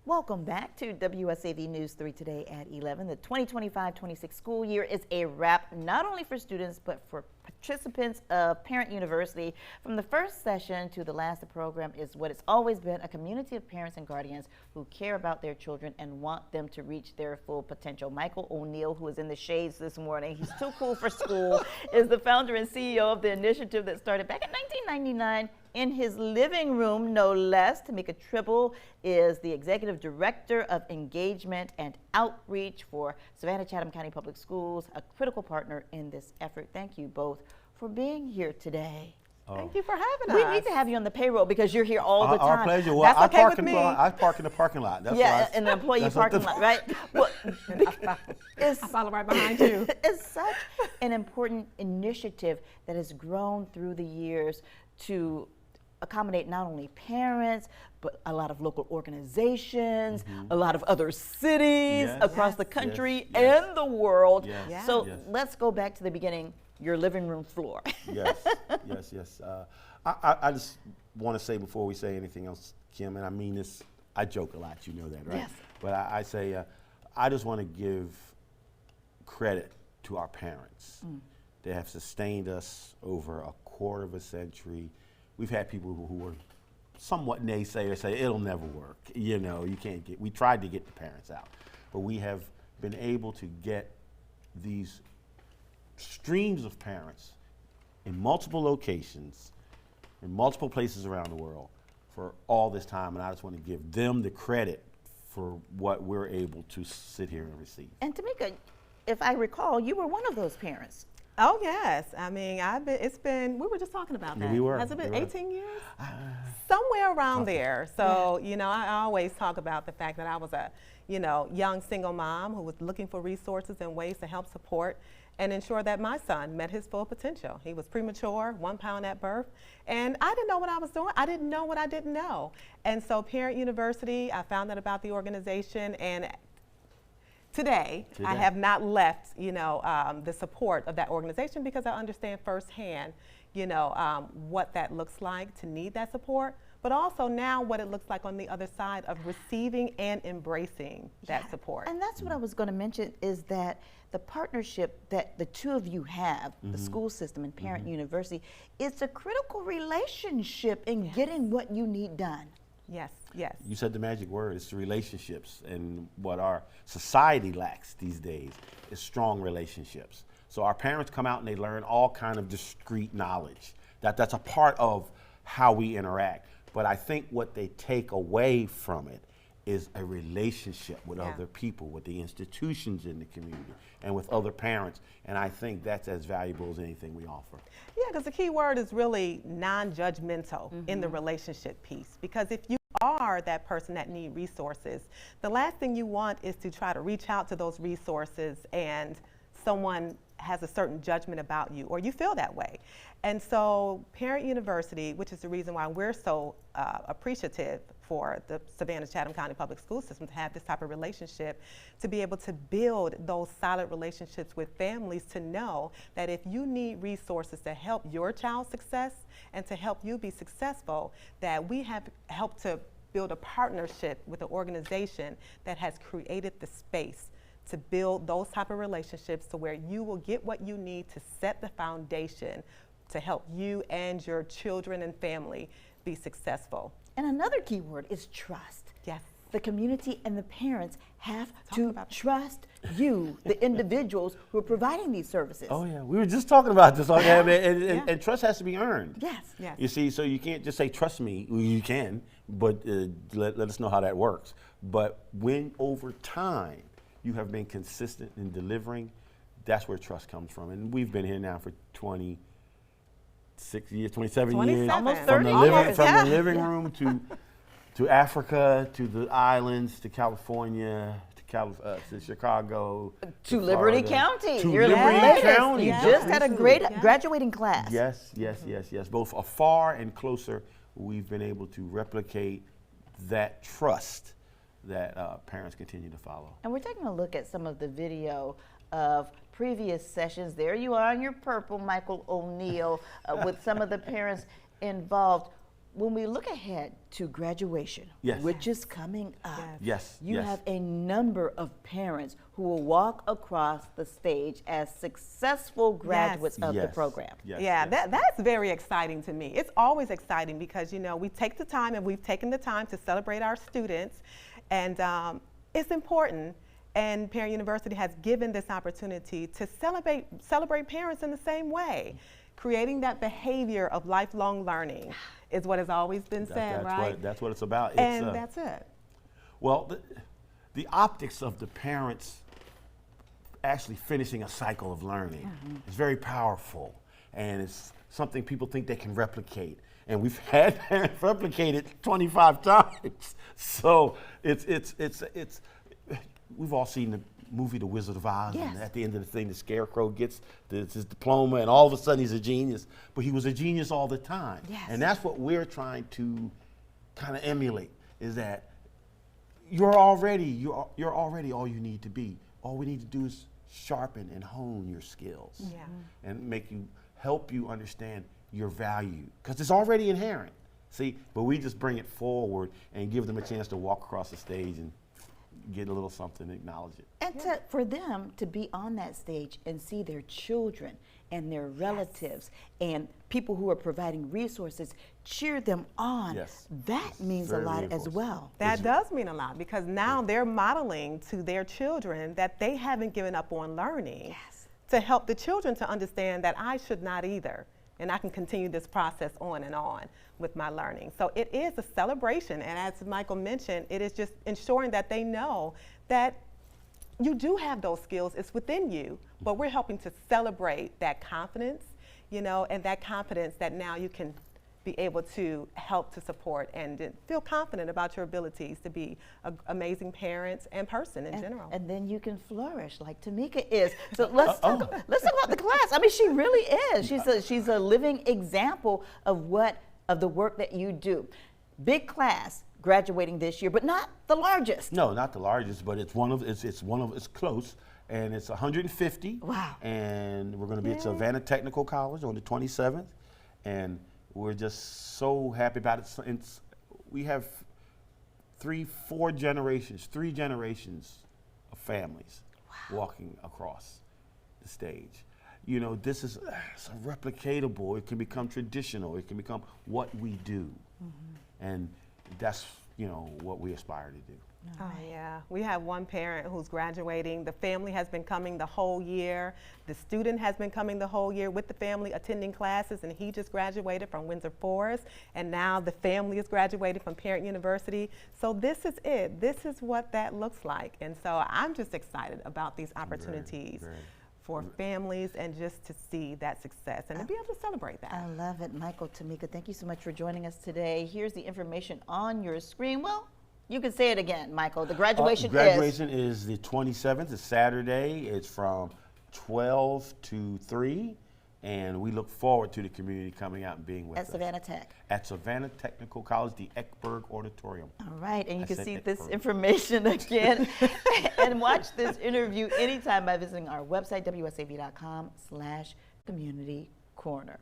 Welcome back to WSAV News 3 today at 11. The 2025-26 school year is a wrap, not only for students, but for participants of Parent University. From the first session to the last, the program is what it's always been, a community of parents and guardians who care about their children and want them to reach their full potential. Michael O'Neill, who is in the shades this morning, he's too cool for school, is the founder and CEO of the initiative that started back in 1999 in his living room, no less. Tamika Tribble is the executive director of engagement and outreach for Savannah Chatham County Public Schools, a critical partner in this effort. Thank you both for being here today. Thank you for having us. We need to have you on the payroll because you're here all the time. Our pleasure. Well, That's okay with me. I park in the parking lot. That's in the employee parking lot, right? Well, I follow right behind you. It's such an important initiative that has grown through the years to accommodate not only parents, but a lot of local organizations, a lot of other cities across the country and the world. So let's go back to the beginning, your living room floor. Yes. I just want to say before we say anything else, Kim, and I mean this, I joke a lot, you know that, right? Yes. But I say, I just want to give credit to our parents. They have sustained us over a quarter of a century. We've had people who were somewhat naysayers say it'll never work. You know, you can't get, we tried to get the parents out, but we have been able to get these streams of parents in multiple locations, in multiple places around the world for all this time. And I just want to give them the credit for what we're able to sit here and receive. And Tamika, if I recall, you were one of those parents. Oh yes, I mean, we were just talking about that. We were. Has it been 18 years? Somewhere around there. So, you know, I always talk about the fact that I was a, young single mom who was looking for resources and ways to help support and ensure that my son met his full potential. He was premature, 1 pound at birth, and I didn't know what I was doing. I didn't know what I didn't know. And so Parent University, I found out about the organization, and Today, I have not left, the support of that organization because I understand firsthand, what that looks like to need that support, but also now what it looks like on the other side of receiving and embracing that support. And that's what I was going to mention is that the partnership that the two of you have, the school system and Parent University, is a critical relationship in getting what you need done. Yes. You said the magic word. It's the relationships, and what our society lacks these days is strong relationships. So our parents come out and they learn all kind of discrete knowledge. That's a part of how we interact. But I think what they take away from it is a relationship with other people, with the institutions in the community, and with other parents. And I think that's as valuable as anything we offer. Yeah, because the key word is really non-judgmental in the relationship piece. Because if you are that person that need resources, the last thing you want is to try to reach out to those resources and someone has a certain judgment about you, or you feel that way. And so Parent University, which is the reason why we're so appreciative for the Savannah Chatham County Public School System to have this type of relationship, to be able to build those solid relationships with families, to know that if you need resources to help your child's success and to help you be successful, that we have helped to build a partnership with an organization that has created the space to build those type of relationships to where you will get what you need to set the foundation to help you and your children and family be successful. And another key word is trust. Yes. The community and the parents have to trust you, the individuals who are providing these services. Oh yeah, we were just talking about this. And trust has to be earned. Yes. You see, so you can't just say, trust me. Well, you can, but let us know how that works. But when over time you have been consistent in delivering, that's where trust comes from. And we've been here now for 26 years, 27 years. Almost 30 From the living Yeah. room to Africa, to the islands, to California, to Chicago. To Liberty Florida, County. To You're Liberty the latest. County. You just had a great graduating class. Yes. Both afar and closer, we've been able to replicate that trust that parents continue to follow. And we're taking a look at some of the video of previous sessions. There you are in your purple, Michael O'Neill, with some of the parents involved. when we look ahead to graduation, Yes. which is coming up, Yes. you yes. have a number of parents who will walk across the stage as successful graduates of the Yes. program. Yes, Yeah, yes. that's very exciting to me. It's always exciting because, you know, we take the time and we've taken the time to celebrate our students, and it's important. And Parent University has given this opportunity to celebrate parents in the same way. Creating that behavior of lifelong learning is what has always been said, right? That's what it's about. And that's it. Well, the optics of the parents actually finishing a cycle of learning is very powerful, and it's something people think they can replicate. And we've had parents replicate it 25 times. So it's we've all seen the movie The Wizard of Oz, Yes. and at the end of the thing, the Scarecrow gets his diploma, and all of a sudden he's a genius. But he was a genius all the time. Yes. And that's what we're trying to kind of emulate, is that you're already all you need to be. All we need to do is sharpen and hone your skills, Yeah. and help you understand your value, because it's already inherent. See, but we just bring it forward and give them a chance to walk across the stage and get a little something, acknowledge it. And for them to be on that stage and see their children and their relatives and people who are providing resources cheer them on, Yes. that It's means a very lot as reinforcing. well. That does mean a lot, because now they're modeling to their children that they haven't given up on learning, Yes. to help the children to understand that I should not either, and I can continue this process on and on with my learning. So it is a celebration, and as Michael mentioned, it is just ensuring that they know that you do have those skills, it's within you, but we're helping to celebrate that confidence, you know, and that confidence that now you can be able to help to support and feel confident about your abilities to be an amazing parent and person in general. And then you can flourish like Tamika is. So let's talk about the class. I mean, she really is. She's a living example of the work that you do. Big class graduating this year, but not the largest. No, not the largest, but it's close, and it's 150. Wow. And we're going to be at Savannah Technical College on the 27th, and we're just so happy about it. We have three generations of families walking across the stage. You know, this is it's replicatable. It can become traditional. It can become what we do, and that's what we aspire to do. Oh yeah, we have one parent who's graduating. The family has been coming the whole year. The student has been coming the whole year with the family, attending classes, and he just graduated from Windsor Forest, and now the family is graduating from Parent University. So this is it. This is what that looks like, and so I'm just excited about these opportunities for families and just to see that success and to be able to celebrate that. I love it. Michael, Tamika, thank you so much for joining us today. Here's the information on your screen. Well, you can say it again, Michael. The graduation is the 27th. It's Saturday. It's from 12 to 3, and we look forward to the community coming out and being with us. At Savannah Tech. At Savannah Technical College, the Eckberg Auditorium. All right, and you can see this Eckberg. information again and watch this interview anytime by visiting our website, wsav.com/communitycorner.